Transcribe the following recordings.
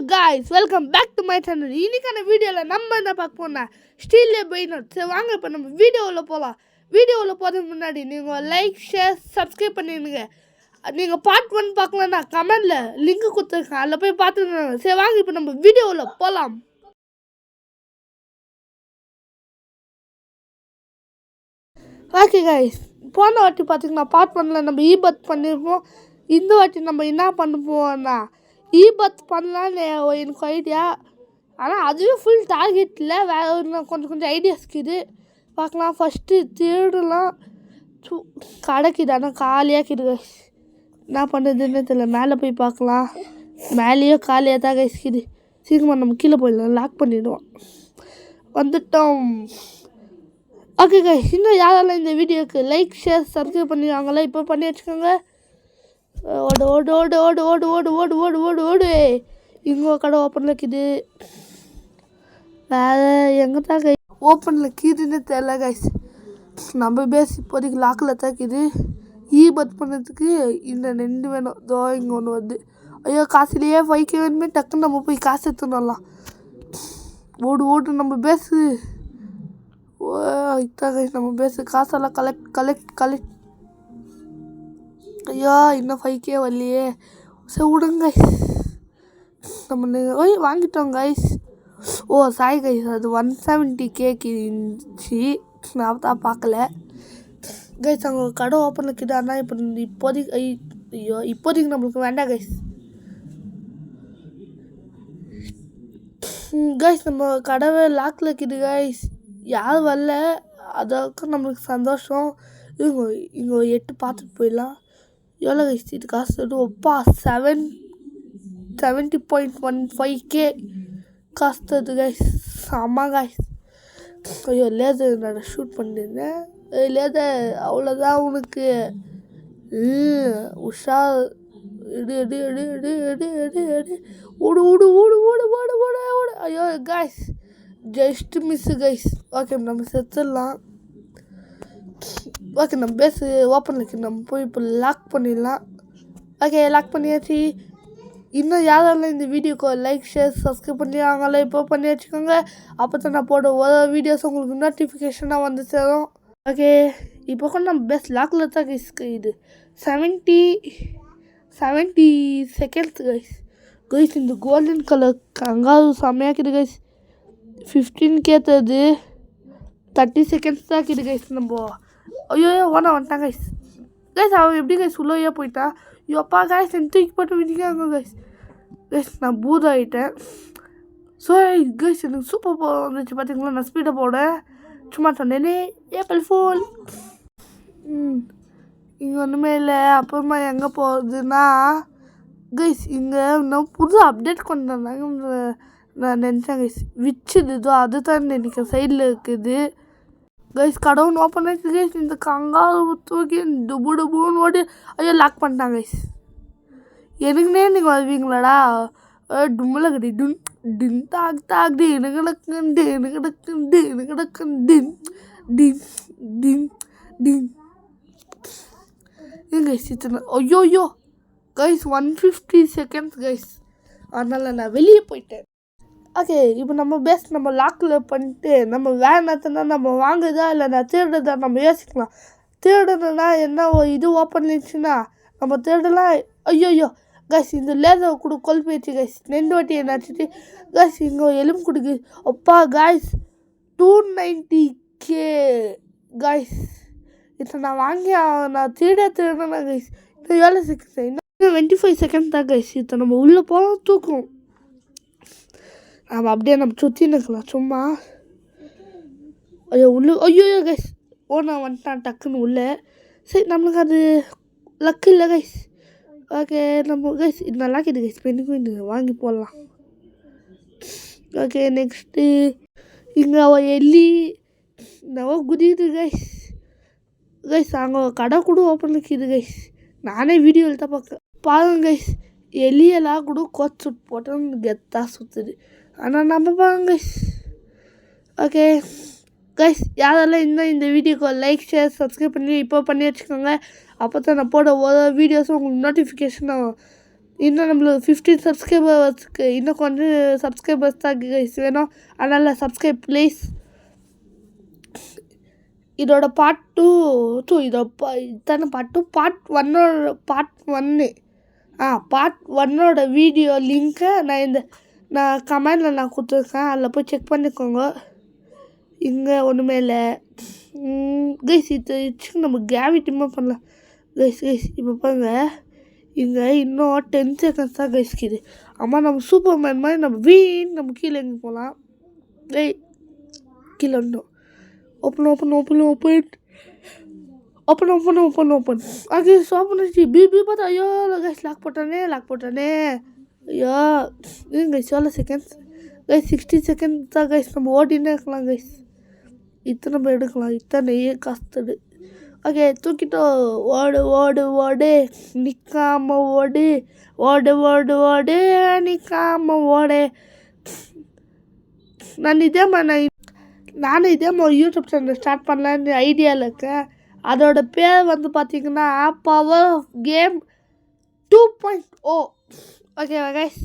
guys, welcome back to my channel. இன்னைக்கான வீடியோல நம்ம என்ன பார்க்க போறோம்னா ஸ்டீல் பைனட். சரி வாங்க இப்போ நம்ம வீடியோல போலாம். வீடியோல போறதுக்கு முன்னாடி நீங்க லைக், ஷேர், சப்ஸ்கிரைப் பண்ணிடுங்க. நீங்க பார்ட் 1 பார்க்கலனா கமெண்ட்ல லிங்க் கொடுத்திருக்கேன். அதுல போய் பாத்துங்க. சரி வாங்க இப்போ நம்ம வீடியோல போலாம். ஓகே guys, போன வாட்டி பார்த்தீங்கன்னா பார்ட் 1ல நம்ம ஈபத் பண்ணிருப்போம். இந்த வாட்டி நம்ம என்ன பண்ண போறோம்னா ஈபத் பண்ணலான்னு எனக்கு ஐடியா. ஆனால் அதுவே ஃபுல் டார்கெட் இல்லை, வேறு கொஞ்சம் ஐடியாஸ் இருக்குது. பார்க்கலாம். ஃபஸ்ட்டு தேடலாம். கிடைக்குது ஆனால் காலியாக இருக்குது. என்ன பண்ணுறதுன்னு தெரியல. மேலே போய் பார்க்கலாம். மேலேயோ காலியாக தான் இருக்குது. சீக்கிரமாக நம்ம கீழே போயிடலாம். லாக் பண்ணிவிடுவோம். வந்துட்டோம். ஓகே கைஸ், இன்னும் யாரெல்லாம் இந்த வீடியோக்கு லைக், ஷேர், சப்ஸ்கிரைப் பண்ணிடுவாங்களா? இப்போ பண்ணி வச்சுக்கோங்க. ஓடு ஓடு ஓடு ஓடு ஓடு ஓடு ஓடு ஓடு ஓடு ஓடு. இங்கே கடை ஓப்பனில் இருக்குது. வேறு எங்கே தான் கை ஓப்பனில் இருக்குதுன்னு தெரியல கைஸ். நம்ம பேஸ் இப்போதைக்கு லாக்கில் தான் இருக்குது. ஈபத் பண்ணுறதுக்கு இந்த 2 வேணும். தோ இங்கே ஒன்று வருது. ஐயோ காசுலேயே 5K வேணுமே. டக்குன்னு நம்ம போய் காசு எடுத்துன்னு வரலாம். ஓடு ஓடு நம்ம பேஸு. இதான் கைஸ் நம்ம பேஸு. காசெல்லாம் கலெக்ட். ஐயோ இன்னும் 5K வரலையே. சரி விடுங்க கைஸ். நம்ம வாங்கிட்டோம் கைஸ். ஓ சாய் கைஸ், அது 170K இருந்துச்சு. நான் தான் பார்க்கல கைஸ். அங்கே கடை ஓப்பன் இருக்குது. ஆனால் இப்போதைக்கு நம்மளுக்கு வேண்டாம் கைஸ். கைஸ் நம்ம கடவை லாக்கில் இருக்குது கைஸ். யாரும் வரல, அதுக்கு நம்மளுக்கு சந்தோஷம். இங்கே 8 பார்த்துட்டு போயிடலாம். எவ்வளோ கைஸ் இது காசு? ஒப்பா 70.15K காசு தருது கைஸ். ஆமாம் கைஸ். ஐயோ லேசர் நான் ஷூட் பண்ணியிருந்தேன். லேசர் அவ்வளோதான் உனக்கு. உஷா எடு எடு எடு எடு எடு எடு எடு ஓடு ஓடு ஓடு ஓடு ஓடு ஓடு ஓடு. ஐயோ guys just miss guys. Okay நம்ம செத்துடலாம். ஓகே நம்ம பேஸு ஓப்பன் இருக்குது. நம்ம போய் இப்போ லாக் பண்ணிடலாம். ஓகே லாக் பண்ணியாச்சு. இன்னும் யாரெல்லாம் இந்த வீடியோக்கு லைக், ஷேர், சப்ஸ்கிரைப் பண்ணியாங்களோ இப்போ பண்ணி வச்சுக்கோங்க. அப்போ தான் நான் போட ஒரு வீடியோஸ் உங்களுக்கு நோட்டிஃபிகேஷனாக வந்து சேரும். ஓகே இப்போ கூட நம்ம பெஸ்ட் லாக்கில் தான் கைஸ். இது 70 செகண்ட்ஸ் கைஸ். கைஸ் இந்த கோல்டன் கலர் கங்காரு செம்மையாக்குது கைஸ். 15K தருது. 30 செகண்ட்ஸ் தான் இருக்குது கைஸ். நம்ம ஐயோ வந்துட்டான் கைஸ். கைஸ் அவன் எப்படி கைஸ் உள்ளே போயிட்டான். ஐயோப்பா கைஸ் என் தூக்கி போட்டு விதிக்காங்க கைஸ். கைஸ் நான் பூதம் ஆகிட்டேன். ஸோ கைஸ் எனக்கு சூப்பர் வந்துச்சு பார்த்தீங்களா. நான் ஸ்பீடை போட சும்மா சொன்னேனே ஏப்பல் ஃபோல். இங்கே ஒன்றுமே இல்லை. அப்புறமா எங்கே போகுதுன்னா கைஸ் இங்கே இன்னும் புது அப்டேட் கொண்டு வந்தாங்க. நான் நினச்சேன் கைஸ் விச்சுது அது தான் நினைக்கிறேன் சைடில் இருக்குது கைஸ். கடவுள் ஓப்பன் ஆகிடுச்சு கைஸ். இந்த கங்காரு தூக்கி டுபுன்னு ஓடி ஐயோ லாக் பண்ணிட்டாங்க கைஸ். எனக்குன்னே நீங்கள் வருவீங்களாடா. டும்மில் கட்டி டுன் டின் தாக் தாக் டின் கிடக்குண்டு டின் டின் டின் கைஸ். இத்தனை ஐயோ கைஸ் 150 செகண்ட்ஸ் கைஸ். அதனால் நான் வெளியே போயிட்டேன். ஓகே இப்போ நம்ம பேஸ் நம்ம லாக்கில் பண்ணிட்டு நம்ம வேணாத்தனா நம்ம வாங்குதா இல்லை நான் தேடுறதா நம்ம யோசிக்கலாம். தேடுறதுனா என்ன இது ஓப்பன் இருந்துச்சுன்னா நம்ம தேடலாம். ஐயோ கைஸ் இந்த லேசர் கூட கொல் போயிடுச்சு கைஸ். 2 வாட்டி என்னாச்சு கைஸ். இங்கே எலும்பு கொடுக்கு. அப்பா கைஸ் 290K கைஸ். இப்போ நான் வாங்கி நான் தேடுறேன்னா கைஸ். இன்னும் எவ்வளோ செகண்ட்ஸ்? இன்னும் 25 செகண்ட் தான் கைஸ். இப்போ நம்ம உள்ளே போகிறோம் தூக்கும். நம்ம அப்படியே நம்ம சுற்றி நிற்கலாம் சும்மா. ஐயோ ஐயோ கைஸ் நான் வந்துட்டான் டக்குன்னு உள்ளே. சரி நம்மளுக்கு அது லக்கு இல்லை கைஸ். ஓகே நம்ம கைஸ் இது நல்லா இருக்குது கைஸ். பெண்ணுக்கும் இது வாங்கி போடலாம். ஓகே நெக்ஸ்ட்டு இங்கே எலி நம்ம குதிக்குது கைஸ். அங்கே கடை கூட ஓப்பன் இருக்குது கைஸ். நானே வீடியோவில் தான் பாருங்க கைஸ். எலியெல்லாம் கூட கோட் சுட் போட்டோன்னு கெத்தாக சுற்றுது. ஆனால் நம்ம பாருங்க கைஸ். ஓகே கைஸ் யாரெல்லாம் இன்னும் இந்த வீடியோக்கு லைக், ஷேர், சப்ஸ்கிரைப் பண்ணி இப்போ பண்ணி வச்சுக்கோங்க. அப்போ தான் நான் போட ஒரு வீடியோஸும் உங்களுக்கு நோட்டிஃபிகேஷனாக இன்னும் நம்மளுக்கு 15 சப்ஸ்கிரைபர்ஸ்க்கு இன்னும் கொஞ்சம் சப்ஸ்கிரைபர்ஸ் தான் கைஸ் வேணும். அதனால் சப்ஸ்கிரைப் ப்ளீஸ். இதோட பார்ட் 2 இதான பார்ட் 2 பார்ட் 1ஓட வீடியோ லிங்க்கை நான் கமெண்டில் நான் கொடுத்துருக்கேன். அதில் போய் செக் பண்ணிக்கோங்க. இங்கே ஒன்றுமே இல்லை கைஸ். இது நம்ம கிராவிட்டியுமே பண்ணலாம் கைஸ். இப்போ பாருங்க, இங்கே இன்னும் 10 செகண்ட்ஸ் தான் கைஸ் இருக்குது. அம்மா நம்ம சூப்பர்மேன் மாதிரி நம்ம கீழே எங்கே போகலாம். கீழே வந்துடும். ஓப்பன் ஓகே ஓப்பன் ஆச்சு. பிபி பார்த்தா ஐயோ கைஸ் லாக் போட்டானே ஐயோ. கைஸ் எவ்வளோ செகண்ட்ஸ் கைஸ்? 60 செகண்ட்ஸ் தான் கைஸ். நம்ம ஓடினே இருக்கலாம் கைஸ். இத்தனை நம்ம எடுக்கலாம். இத்தனை காசுது. ஓகே தூக்கிட்டோ. ஓடு நிற்காம ஓடு நிற்காம ஓடு. நானும் இதே மாதிரி யூடியூப் சேனல் ஸ்டார்ட் பண்ணலான்னு ஐடியாவில் இருக்கேன். அதோட பேர் வந்து பார்த்திங்கன்னா power of game 2.0. Okay guys,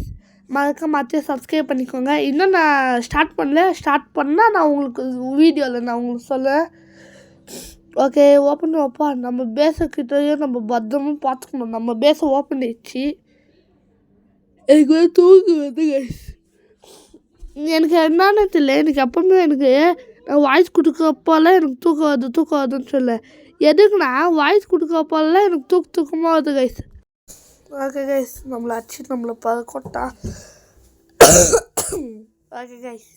மறக்காம சப்ஸ்கிரைப் பண்ணிக்கோங்க. இன்னும் நான் ஸ்டார்ட் பண்ணால் நான் உங்களுக்கு வீடியோவில் நான் உங்களுக்கு சொல்லுவேன். ஓகே ஓப்பன் நம்ம பேஸக்கிட்டையும் நம்ம பத்திரமும் பார்த்துக்கணும். நம்ம பேஸை ஓப்பன் ஆயிடுச்சு. எனக்கு வந்து தூக்கு வந்து கைஸ். எனக்கு என்னன்னு தெரியல. எனக்கு எப்பவுமே நான் வாய்ஸ் கொடுக்கப்போல்லாம் எனக்கு தூக்கம் வருதுன்னு சொல்ல. எதுக்குன்னா வாய்ஸ் கொடுக்கப்போல்லாம் எனக்கு தூக்கமாக வருது கைஸ். ஓகே கைஸ், நம்மளை கொட்டா. ஓகே கைஸ்,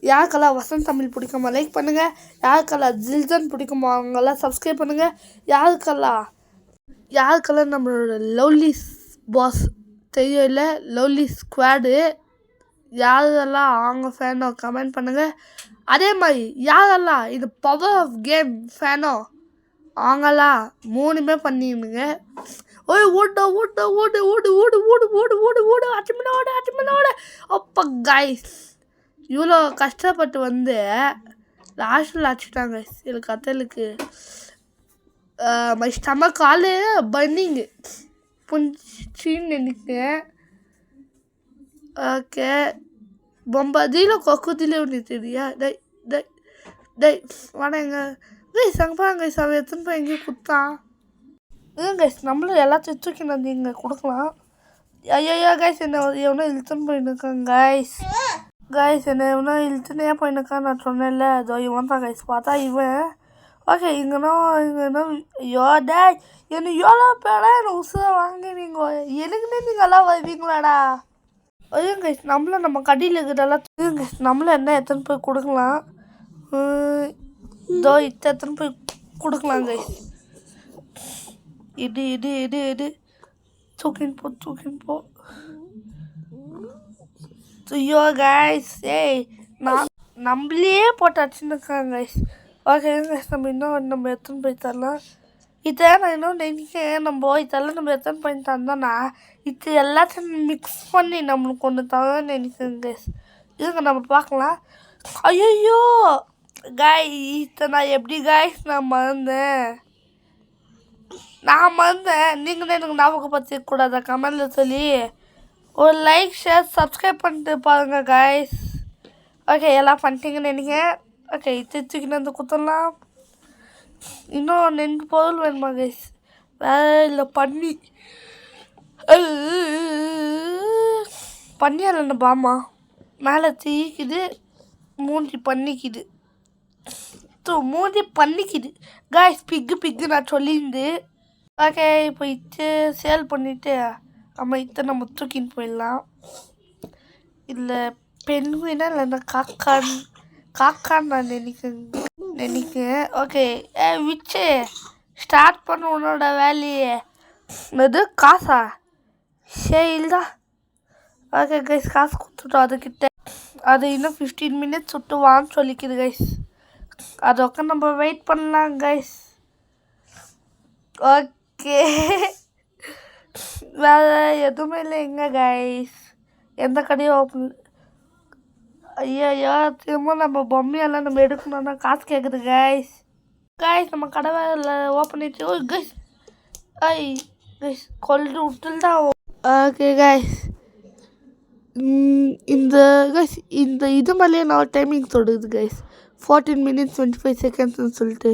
யாருக்கெல்லாம் வசந்த் தமிழ் பிடிக்குமா லைக் பண்ணுங்கள். யாருக்கெல்லாம் ஜில்ஜன் பிடிக்குமா அவங்கெல்லாம் சப்ஸ்கிரைப் பண்ணுங்கள். யாருக்கெல்லாம் நம்மளோட லவ்லி பாஸ் தெரியல, லவ்லி ஸ்குவாடு, யாரெல்லாம் அவங்க ஃபேனோ கமெண்ட் பண்ணுங்கள். அதே மாதிரி யாரெல்லாம் இது பவர் ஆஃப் கேம் ஃபேனோ அவங்கெல்லாம் 3மே பண்ணிடுங்க. ஓடு அச்சுமனோட. அப்போ கைஸ் இவ்வளோ கஷ்டப்பட்டு வந்து லாஸ்ட்டில் அடிச்சுட்டாங்க கைஸ். எனக்கு கத்தலுக்கு மை ஸ்டமக் ஆல் பர்னிங் புஞ்சின்னு நினைக்கிறேன். ஓகே பொம்பதியில் கொக்குதிலே ஒன்று தெரியா. டை வாடங்க கைஸ். அங்கே பாருங்க கைஸ், அவன் எத்தனை போய் எங்கேயும் குத்தான். கைஸ் நம்மளும் எல்லாத்தையும் தூக்கி வந்து இங்கே கொடுக்கலாம். ஐயோ கைஸ், என்ன எவனோ இழுத்துன்னு போயின்னுருக்காங்க கைஸ். என்ன எவனோ இழுத்துனே போயின்னுருக்கான். நான் சொன்னேன்ல, அதோ இவன் தான் கைஸ். பார்த்தா இவன். ஓகே இங்கேனா ஐயோ டே என்ன எவ்வளோ பேடா என்னை உசுரை வாங்கினீங்க. எனக்குன்னே நீங்கள் எல்லாம் வருவீங்களாடா. ஐயோ கைஸ், நம்ம கடையில் இருக்கிறதெல்லாம் கைஸ் நம்மளும் என்ன எத்தனை போய் கொடுக்கலாம். இதோ எத்தனை போய் கொடுக்கலாம் கைஸ். இது தூக்கின்னு போ. ஐயோ கைஸ், நம்மளே போட்டு அடிச்சுன்னு இருக்காங்க கைஸ். ஓகே கைஸ், நம்ம எத்தனை போய் தரலாம். இதை நான் இன்னும் நினைக்கிறேன். இதெல்லாம் நம்ம எத்தனை பண்ணி தந்தோன்னா இது எல்லாத்தையும் மிக்ஸ் பண்ணி நம்மளுக்கு ஒன்று தரோன்னு நினைக்கிறேன் கைஸ். இதுங்க நம்ம பார்க்கலாம். ஐயோ கைஸ், இதை நான் எப்படி கைஸ் நான் மறந்தேன். நீங்களே எனக்கு ஞாபகப்படுத்திக்கூடாதா கமெண்டில் சொல்லி ஒரு லைக் ஷேர் சப்ஸ்கிரைப் பண்ணிட்டு பாருங்கள் கைஸ். ஓகே எல்லாம் பண்ணிட்டீங்கன்னு நினைக்கிறேன். ஓகே தூக்கின்னு வந்து கொடுத்துடலாம். இன்னும் 2 பொருள் வேணுமா கைஸ்? வேறு இல்லை பண்ணி அல்ல பாமா மேலே தீக்குது. மூஞ்சி பண்ணிக்குது கைஸ். பிக்கு நான் சொல்லியிருந்து. ஓகே இப்போ சேல் பண்ணிவிட்டு நம்ம தூக்கின்னு போயிடலாம். இல்லை பெண்குயினா இல்லைன்னா காக்கான்னு நான் நினைக்கிறேன். ஓகே விச்சு ஸ்டார்ட் பண்ண உன்னோட வேலையே. இது காசா? சரி இல்லைதா. ஓகே கைஸ், காசு கொடுத்துட்டோம் அதுக்கிட்ட. அது இன்னும் 15 மினிட்ஸ் விட்டுவான்னு சொல்லிக்குது கைஸ். அது உட்காந்து நம்ம வெயிட் பண்ணலாம் கைஸ். ஓகே வேறு எதுவுமே இல்லை எங்கே கைஸ்? எந்த கடையும் ஓப்பன். ஐயோ திரும்ப நம்ம பொம்மையெல்லாம் நம்ம எடுக்கணும்னா காசு கேட்குது கைஸ். நம்ம கடை வேலை ஓப்பன் ஆகிடுச்சு. கைஸ் கைஸ் கொல்லிட்டு விட்டுல் தான் ஓகே கைஸ், இந்த கைஸ் இந்த இது மேலேயே நான் டைமிங் சொல்லுது கைஸ், 14 minutes 25 secondsன்னு சொல்லிட்டு.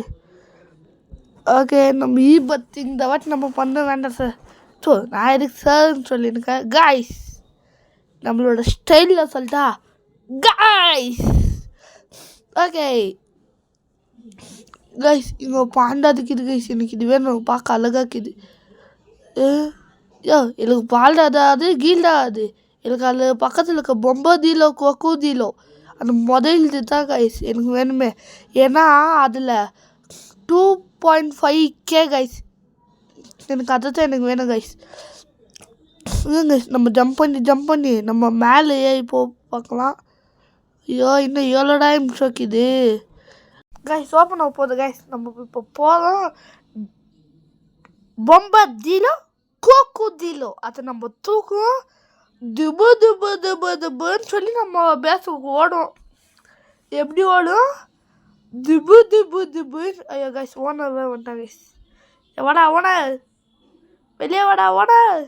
ஓகே, நம்ம பத் இந்த வாட்டி நம்ம பண்ண வேண்டாம் சார். ஸோ நான் எதுக்கு சார்ன்னு சொல்லியிருக்கேன் கைஸ், நம்மளோட ஸ்டைலில் சொல்லிட்டா கைஸ். ஓகே கைஸ், இங்கே பாண்டாதுக்குது கைஸ், எனக்கு இது வேணும், பார்க்க அழகாக்குது. யோ எனக்கு பால்டாதா அது கீல்டா அது, எனக்கு அதில் பக்கத்தில் இருக்க பொம்பதிலோ கொக்குதிலோ அந்த முதல் இது தான் கைஸ் எனக்கு வேணுமே. ஏன்னா அதில் 2.5K கைஸ், எனக்கு அதுதான் எனக்கு வேணும் கைஸ். கைஸ் நம்ம ஜம்ப் பண்ணி நம்ம மேலே இப்போ பார்க்கலாம். ஐயோ இன்னும் 7 நிமிஷம் இருக்குது கைஸ், ஓப்பன் ஆக போகுது கைஸ். நம்ம இப்போ போகிறோம் பொம்பதிலோ கொக்குதிலோ, அதை நம்ம தூக்குவோம், துபு துபு துபு துபுன்னு சொல்லி நம்ம பேசுக்கு ஓடும். எப்படி ஓடும்? துபு துபு துபு. ஐயோ கைஸ், ஓனர் வந்துட்டான் கைஸ். வாடா ஓனர், வெளியே வாடா ஓனர்.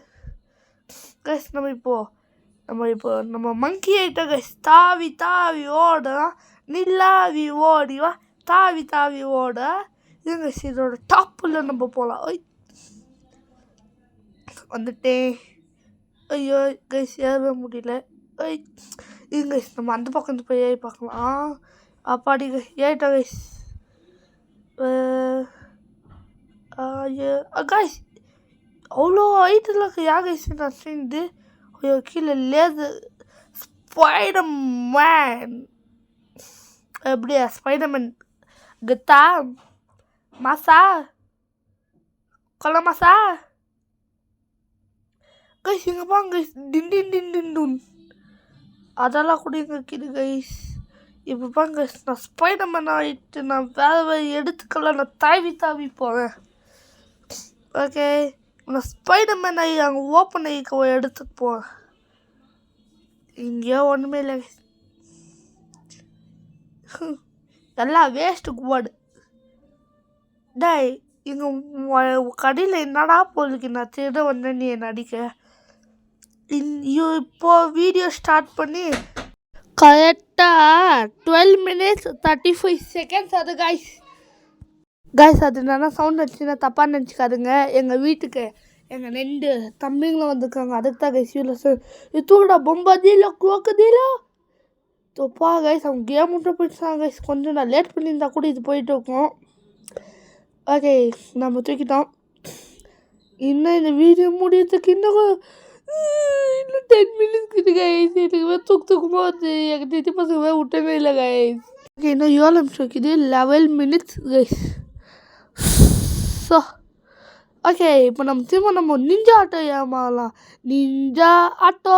கைஸ் நம்ம மங்கி ஆகிட்டோம் கைஸ். தாவி தாவி ஓடும், நில்லாவி ஓடிவா, தாவி தாவி ஓட. இது கைஸ் இதோட டாப்பில் நம்ம போகலாம். ஓய் வந்துட்டேன். ஐயோ கைஸ் ஏற முடியல. ஐய் இது கைஸ் நம்ம அந்த பக்கம் போய் ஏறி பார்க்கலாம். அப்பாடி கைஸ் ஏறிட்டோம் கைஸ். கைஸ் அவ்வளோ ஹைட்டில் இருக்கு யா கைஸ் நான் சேர்ந்து. ஐயோ கீழே லேசர் ஸ்பைடர் மேன். எப்படியா ஸ்பைடர்மேன் கத்தா மாசா கொல்ல மாசா கைஸ் இங்கே பாங்க கைஸ், டின் அதெல்லாம் கூட இங்கே இருக்குது கைஸ். இப்போ பாங்க கைஸ், நான் ஸ்பைடர்மேன் ஆகிட்டு நான் வேறு எடுத்துக்கலாம், நான் தாவி போவேன். ஓகே நான் ஸ்பைடர்மேன் ஆகி அங்கே ஓப்பன் ஆகி எடுத்துட்டு போவேன். இங்கேயோ ஒன்றுமே இல்லை கைஸ், எல்லாம் வேஸ்ட்டு குவாடு. டேய் இங்கே கடையில் என்னடா பொருளுக்கு நான் திருட வந்தேன் நீ என்ன அடிக்க. இப்போ வீடியோ ஸ்டார்ட் பண்ணி கரெக்டாக 12 minutes 35 seconds அது கைஸ். அது என்னன்னா சவுண்ட் வச்சுன்னா தப்பாக நினச்சிக்காதுங்க. எங்கள் வீட்டுக்கு எங்கள் 2 தம்பிங்களும் வந்திருக்காங்க, அதுக்கு தான் கைஸ் இவ்வளோ சார். இது தூடா பொம்பதிலோ குவக்குதிலோ தொப்பா கைஸ். அவங்க கேம் மட்டும் போயிட்டுருக்காங்க கைஸ். கொஞ்சம் நான் லேட் பண்ணியிருந்தா கூட இது போயிட்டு இருக்கோம். ஓகே நம்ம தூக்கிட்டோம். இன்னும் இந்த வீடியோ முடியறதுக்கு இன்னும் 10 minutes இருக்குது கைஸ். எனக்கு தூக்குமா வந்து எங்கள் திட்டி பசங்க விட்டவே இல்லை கைஸ். ஓகே இன்னும் 7 நிமிஷம் இருக்குது, 11 minutes கைஸ். ஸோ ஓகே இப்போ நம்ம நிஞ்சா ஆட்டோ ஏமாறலாம். Ninja auto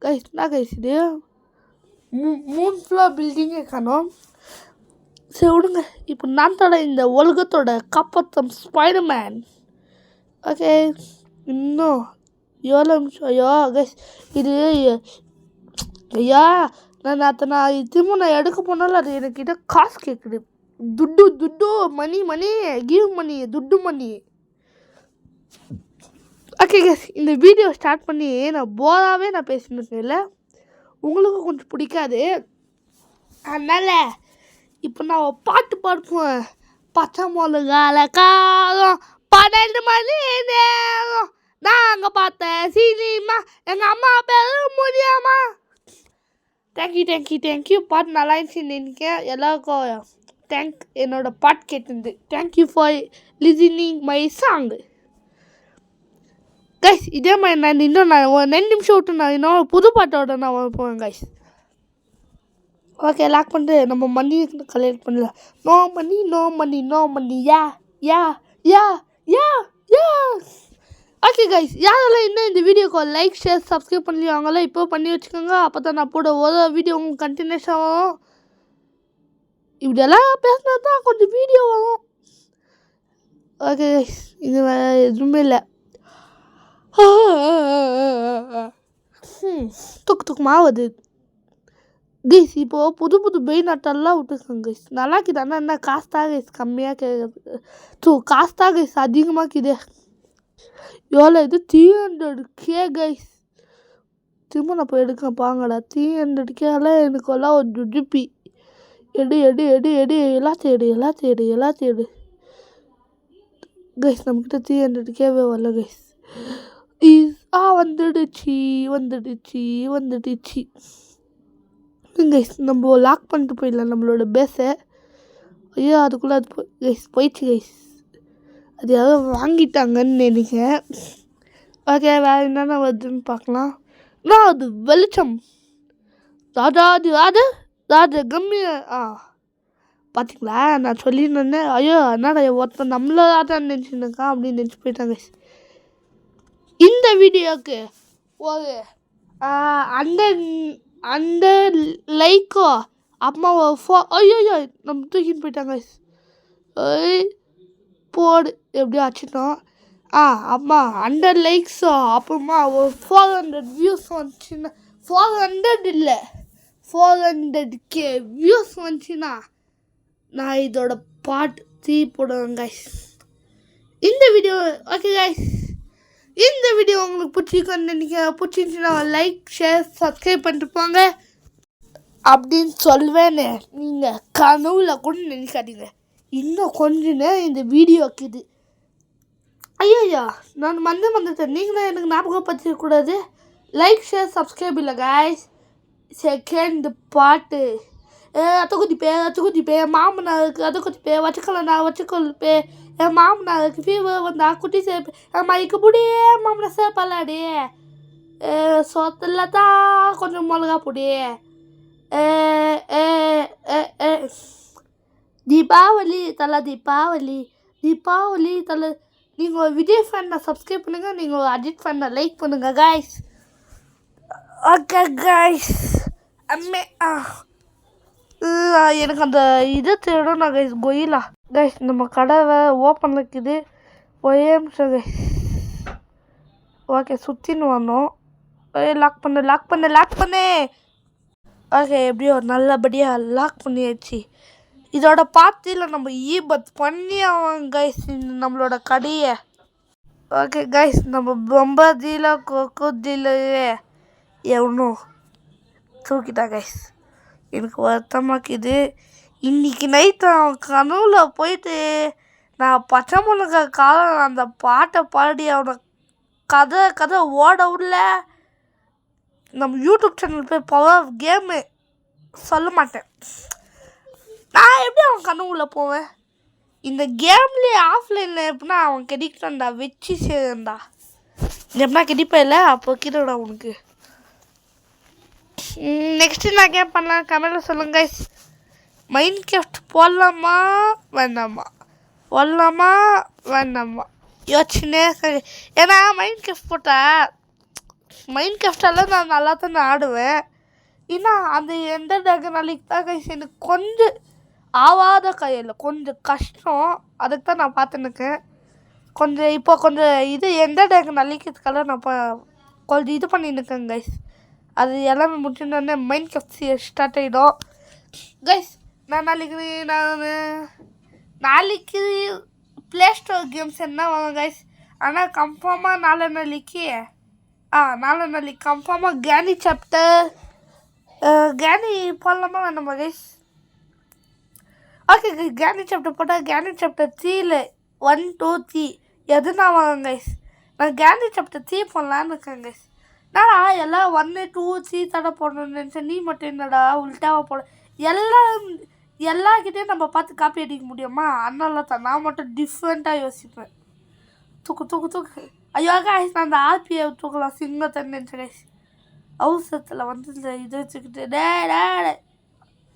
guys. என்ன கைஸ் இது 3 floor பில்டிங்கே காணோம். சரி விடுங்க, இப்போ நான் தட இந்த உலகத்தோட காப்பாற்றும் ஸ்பைடர்மேன். ஓகே இன்னும் 7 நிமிஷம். ஐயோ கைஸ் இது ஐயா நான் திரும்ப நான் எடுக்க போனாலும் அது எனக்கிட்ட காசு கேட்குது. துட்டு மணி கிவ் மணி துட்டு மணி. ஓகே கைஸ் இந்த வீடியோ ஸ்டார்ட் பண்ணி நான் போராகவே நான் பேசினேன் இல்லை, உங்களுக்கும் கொஞ்சம் பிடிக்காது. அதனால் இப்போ நான் பாட்டு பாடுப்பேன். பச்சை மிளகால காலம் 12 மணி நேரம் நாங்கள் பார்த்த சினிமா எங்கள் அம்மா பேர் முடியாமா. தேங்க்யூ பாட்டு நல்லா இருந்துச்சு நினைக்கிறேன். எல்லாருக்கும் என்னோட பாட்டு கேட்டிருந்து thank you for listening my song guys. இதே மாதிரி நான் ஒரு 2 நிமிஷம் விட்டு நான் இன்னும் புது பாட்டோட நான் போவேன் கைஸ். ஓகே லாக் பண்ணிட்டு நம்ம மணி கலெக்ட் பண்ணலாம். நோ மணி யா. ஓகே கைஸ், யாரெல்லாம் இன்னும் இந்த வீடியோக்கு லைக் ஷேர் சப்ஸ்கிரைப் பண்ணலையோ அவங்களாம் இப்போ பண்ணி வச்சுக்கோங்க. அப்போ தான் நான் போட ஒரு வீடியோ உங்களுக்கு கண்டினியூஸாக வரும். இப்படியெல்லாம் பேசினா தான் கொஞ்சம் வீடியோ வரும். ஓகே கைஸ் இது எதுவுமே இல்லை. தூக்கமாகுது கைஸ். இப்போது புது பெயின் அட்டெல்லாம் விட்டுருக்காங்க கைஸ். நல்லா இருக்குது. ஆனால் என்ன காசு தான் கைஸ் கம்மியாக கேட்குறது. காசு தான் கைஸ் அதிகமாக இருக்குது. எவ்வளோ இது 300K கைஸ். திரும்ப நான் போய் எடுக்க பாங்கடா. 300Kல எனக்கு எல்லாம் ஒரு ஜுஜுப்பி. எடு எடு எடு எடு எல்லாத்தையும் எடு எல்லாத்தையும் எடு எல்லாத்தையும் எடு கைஸ். நம்மக்கிட்ட 300Kவே வரல கைஸ். வந்துடுச்சு வந்துடுச்சு வந்துடுச்சு கைஸ். நம்ம லாக் பண்ணிட்டு போயிடலாம் நம்மளோட பேஸை. ஐயோ அதுக்குள்ளே அது கைஸ் போயிடுச்சு கைஸ். அது யாரோ வாங்கிட்டாங்கன்னு நினைக்கிறேன். ஓகே வேறு என்னென்ன வருதுன்னு பார்க்கலாம். நான் அது வெளிச்சம் ராஜா அது ராஜா ராஜா கம்மி. பார்த்தீங்களா நான் சொல்லியிருந்தேன். ஐயோ என்னடா ஒருத்தன் நம்மள ராஜான்னு நினச்சிருக்கான் அப்படின்னு நினச்சி போயிட்டாங்க. இந்த வீடியோவுக்கு ஒரு அந்த அந்த லைக்கோ அம்மாவை ஐயோ நம்ம தூக்கின்னு போயிட்டாங்க. போடு எப்படியோ வச்சுட்டோம். அம்மா 100 லைக்ஸோ அப்புறமா ஒரு 400 வியூஸ் வந்துச்சுன்னா 400 இல்லை 400K வியூஸ் வந்துச்சுன்னா நான் இதோட பார்ட் 3 போடுவேன் கைஸ். இந்த வீடியோ ஓகே கைஸ். இந்த வீடியோ உங்களுக்கு பிடிச்சிருக்குன்னு நினைக்கிறேன். பிடிச்சிருந்துச்சுன்னா லைக் ஷேர் சப்ஸ்கிரைப் பண்ணிட்டு போங்க அப்படின்னு சொல்வேன்னு நீங்கள் கனவுல கூட நினைக்காதீங்க. இன்னும் கொஞ்ச நேரம் இந்த வீடியோக்கு இது. ஐயா நான் வந்துட்டேன். நீங்களும் எனக்கு ஞாபகப்படுத்திக்கூடாது. லைக் ஷேர் சப்ஸ்கிரைப் இல்லை கைஸ். செகண்ட் பாட்டு அத்தை குதிப்பே மாமனாருக்கு அதை குதிப்பே வச்சுக்கொள்ப்பே என் மாமனாருக்கு ஃபீவர் வந்தா குட்டி சேர்ப்பே மைக்கு புடியே மாமனை சேர்ப்பாளாடி சோத்துல தான் கொஞ்சம் மிளகா பொடி. தீபாவளி தலை தீபாவளி தலை. நீங்கள் ஒரு விஜய் ஃபேனை சப்ஸ்கிரைப் பண்ணுங்கள். நீங்கள் ஒரு அஜித் ஃபேனை லைக் பண்ணுங்கள் கைஸ். Okay guys. எனக்கு அந்த இதை தேடணும் கைஸ். கொயிலா கைஸ் நம்ம கடவை ஓப்பன் இருக்குது. ஒரே நிமிஷம் கைஸ். ஓகே சுற்றின்னு வந்தோம். லாக் பண்ணு. ஓகே எப்படியோ நல்லபடியாக லாக் பண்ணியாச்சு. இதோட பார்ட்டியில் நம்ம ஈபத் பண்ணி ஆவோம் கைஸ் நம்மளோட கடையை. ஓகே கைஸ் நம்ம பொம்பதியில் கொக்குதிலே எவனோ தூக்கிட்டா கைஸ். எனக்கு வருத்தமாக்குது. இன்றைக்கி நைட்டு அவன் கனவுல போயிட்டு நான் பச்சை மிளகாய் காலம் அந்த பாட்டை பாடி அவனை கதை ஓட விடல. நம்ம யூடியூப் சேனல் போய் பவர் கேமு சொல்ல மாட்டேன். நான் எப்படி அவன் கனவுல போவேன்? இந்த கேம்லேயே ஆஃப்லைனில் எப்படின்னா அவன் கிடைக்கிறான்டா வச்சு சேருண்டா. எப்படின்னா கிடைப்பேன் இல்லை அப்போ கிடடா உனக்கு. நெக்ஸ்ட்டு நான் கேம் பண்ணலாம் கமெண்ட்டில் சொல்லுங்க கைஸ். மைண்ட் கிராஃப்ட் போடலாமா வேண்டாமா யோசிச்சுனே சரி. ஏன்னா மைண்ட் கிராஃப்ட் போட்டால் மைண்ட் கிராஃப்டால் நான் நல்லா தானே ஆடுவேன். ஏன்னா அந்த எந்த நாளைக்கு தான் கைஸ் எனக்கு கொஞ்சம் ஆவாத கையில் கொஞ்சம் கஷ்டம். அதுக்கு தான் நான் பார்த்துன்னுக்கேன். கொஞ்சம் இது எந்த நாளைக்கிறதுக்காக நான் கொஞ்சம் இது பண்ணின்னுக்கேன் கைஸ். அது எல்லாமே முடிச்சுட்டோன்னே மைண்ட் கிராஃப்ட் ஸ்டார்ட் ஆகிடும் கைஸ். நான் நாளைக்கு ப்ளே ஸ்டோர் கேம்ஸ் என்ன வரும் கைஸ். ஆனால் கன்ஃபார்மாக நாளைக்கு கன்ஃபார்மாக கேனி சாப்டர் கேனி போடலாமா வேண்டாமா கைஸ். ஓகே கைஸ் கேனி சாப்டர் போட்டால் கேனி சாப்டர் 3ல் 1 2 3 எதுனா வரும் கைஸ். நான் கேனி சாப்டர் 3 போடலான்னு இருக்கேன் கைஸ். என்னடா எல்லாம் 1 2 3 தடை போடணும்னு நினச்சேன். நீ மட்டும் என்னடா உள்டாவை போட எல்லாக்கிட்டையும் நம்ம பார்த்து காப்பி அடிக்க முடியுமா? அதனால தான் நான் மட்டும் டிஃப்ரெண்ட்டாக யோசிப்பேன். தூக்கு ஐயோ கைஸ் நான் அந்த ஆர்பியை தூக்கலாம் சிங்கத்தை நினச்சேன் கைஸ். அவசரத்தில் வந்து இந்த இதை வச்சுக்கிட்டு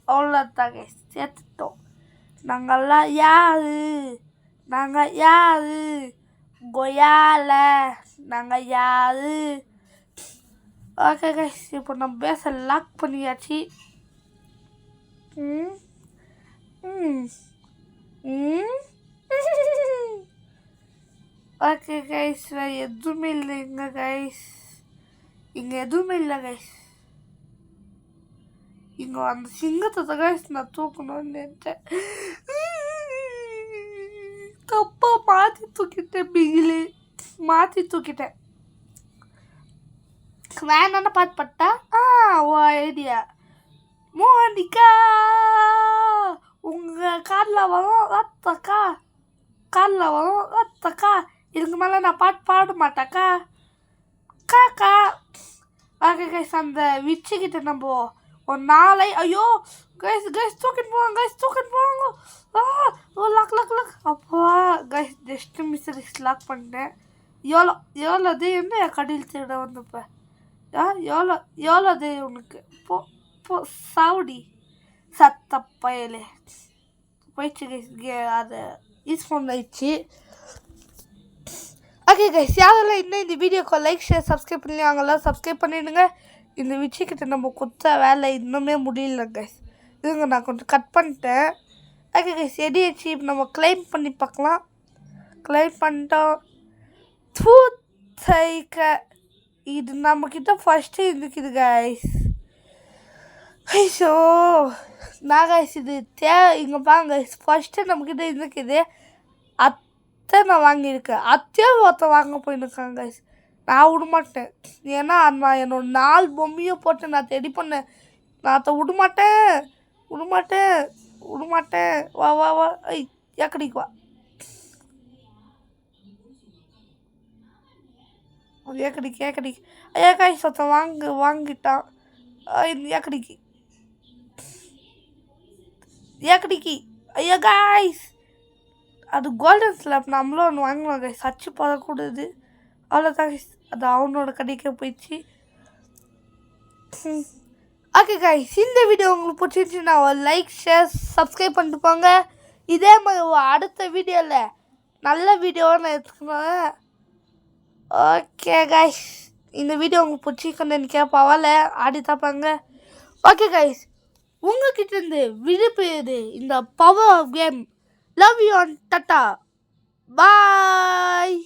அவ்வளோதான் கைஸ் சேர்த்துட்டோம். நாங்கள் யாரு கொயால நாங்கள் யாரு. ஓகே கைஸ் இப்போ நம்ம பேச லாக் பண்ணியாச்சு. ஓகே கைஸ் எதுவுமே இல்லைங்க கைஸ். இங்கே எதுவுமே இல்லை கைஸ். இங்கே அந்த சிங்கத்தை கைஸ் நான் தூக்கணும்னு நினைச்சேன். தப்பா மாற்றி தூக்கிட்டேன் பிகிலு. மாற்றி தூக்கிட்டேன். வேணான்னு பாட்டு பாட்டா ஓ ஐடியா மோனிகா உங்கள் காதில் வரும் ரத்தக்கா, காதில் வரும் ரத்தக்கா, இதுக்கு மேலே நான் பாட்டு பாட மாட்டாக்கா காக்கா. ஓகே கைஸ், அந்த விச்சுக்கிட்ட நம்ம ஒரு நாளை ஐயோ கைஸ் தூக்கிட்டு போவாங்க லாக் அப்போ கைஸ் ஜஸ்ட் மிஸ் லாக் பண்ணிட்டேன். எவ்வளோ அது என்ன கடையில் திருட வந்தப்போ எவ்வளோ அது உனக்கு போ சாவுடி சத்த பயலே போயிடுச்சு கைஸ். அது யூஸ்ஃபோன் ஆயிடுச்சு. ஓகே கைஸ், யாரெல்லாம் இன்னும் இந்த வீடியோக்கு லைக் ஷேர் சப்ஸ்கிரைப் பண்ணி அவங்களாம் சப்ஸ்கிரைப் பண்ணிவிடுங்க. இந்த விச்சுக்கிட்ட நம்ம கொடுத்த வேலை இன்னுமே முடியல கைஸ். இதுங்க நான் கொஞ்சம் கட் பண்ணிட்டேன். ஓகே கைஸ், எடியாச்சு இப்போ நம்ம கிளைம் பண்ணி பார்க்கலாம். கிளைம் பண்ணிட்டோம். இது நம்மக்கிட்ட ஃபஸ்ட்டு இருக்குது கைஸ். ஐயோ நான் கைஸ் இது இங்கே பாருங்க கைஸ், ஃபஸ்ட்டு நம்மக்கிட்ட இருக்குது. அத்தை நான் வாங்கியிருக்கேன். அத்தையும் ஒருத்தர் வாங்க போயிருக்காங்க கைஸ். நான் விடமாட்டேன். ஏன்னா நான் என்னோட 4 பொம்மையும் போட்டு நான் ரெடி பண்ணேன். நான் அதை விடமாட்டேன். வா ஐ ஏக்கடிக்கு வா. ஏக்கடிக்கு ஐயா காய்ஸ் ஒருத்தன் வாங்கிட்டான். ஏக்கடிக்கு ஐயா காய்ஸ், அது கோல்டன் ஸ்லாப் நம்மளும் ஒன்று வாங்கலாம் கைஸ். சச்சு போடக்கூடாது, அவ்வளோதான் கைஸ். அது அவனோட கடைக்கே போயிடுச்சு. ஓகே கைஸ், இந்த வீடியோ உங்களுக்கு பிடிச்சிருந்துச்சுன்னா ஒரு லைக் ஷேர் சப்ஸ்கிரைப் பண்ணிட்டு போங்க. இதே மாதிரி அடுத்த வீடியோவில் நல்ல வீடியோவை நான் எடுத்துக்கணும். ஓகே கைஸ், இந்த வீடியோ உங்களுக்கு பிடிச்சிக்கொண்டு எனக்கு பரவாயில்ல ஆடி தாப்பாங்க. ஓகே கைஸ், உங்ககிட்ட இருந்து விருப்பது இந்த power game. Love you and tata bye.